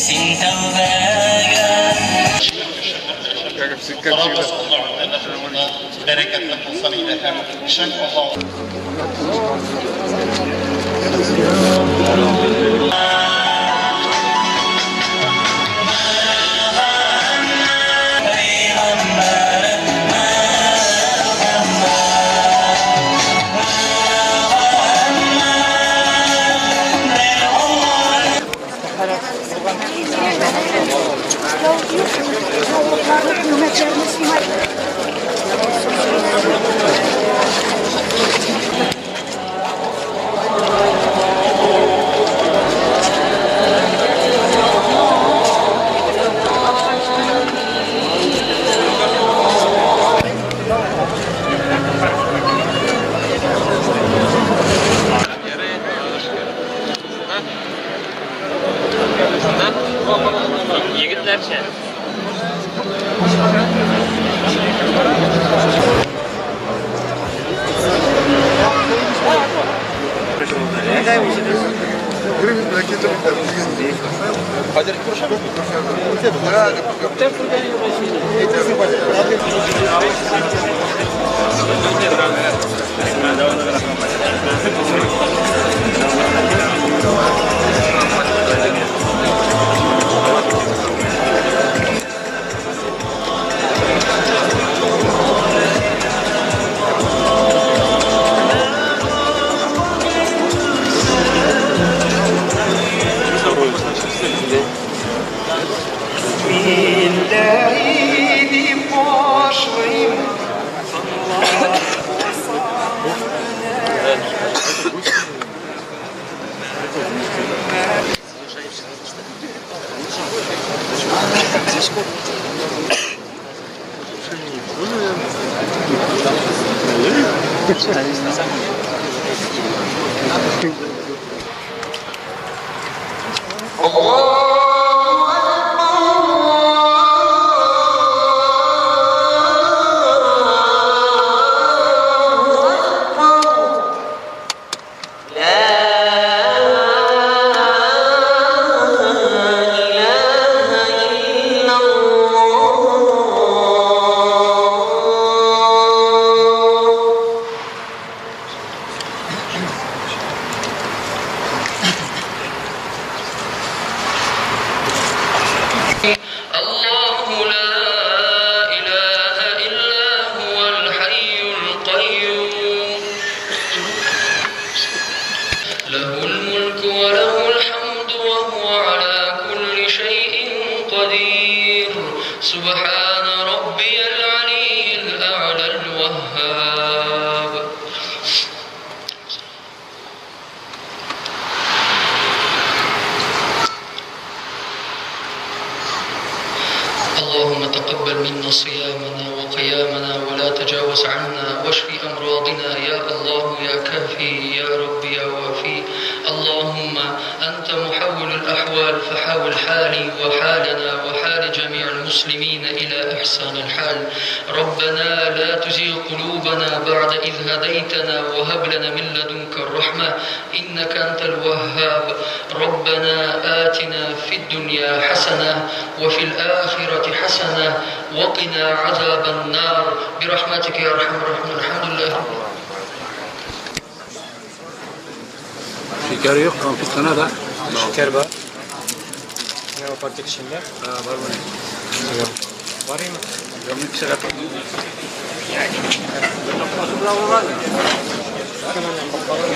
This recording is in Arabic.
Rabbimiz Allah'ın bereketli kılsın ile hem şek Allah. Yigitlarcha. سبحان ربي العلي الأعلى الوهاب. اللهم تقبل منا صيامنا وقيامنا ولا تجاوز عنا واشف أمراضنا يا الله يا كافي يا رب يا وافي. اللهم أنت محول الأحوال فحول حالي وحالنا وحال جميع المسلمين إلى إحسان الحال. ربنا لا تزغ قلوبنا بعد إذ هديتنا وهب لنا من لدنك الرحمة إنك أنت الوهاب. ربنا آتنا في الدنيا حسنة وفي الآخرة حسنة وقنا عذاب النار برحمتك يا أرحم الراحمين. الحمد لله. Şeker yok, konfiskana da. Şeker var. Ne var paket içinde? Var mı? Var mı? Gömlek şeker. Hemen bakalım.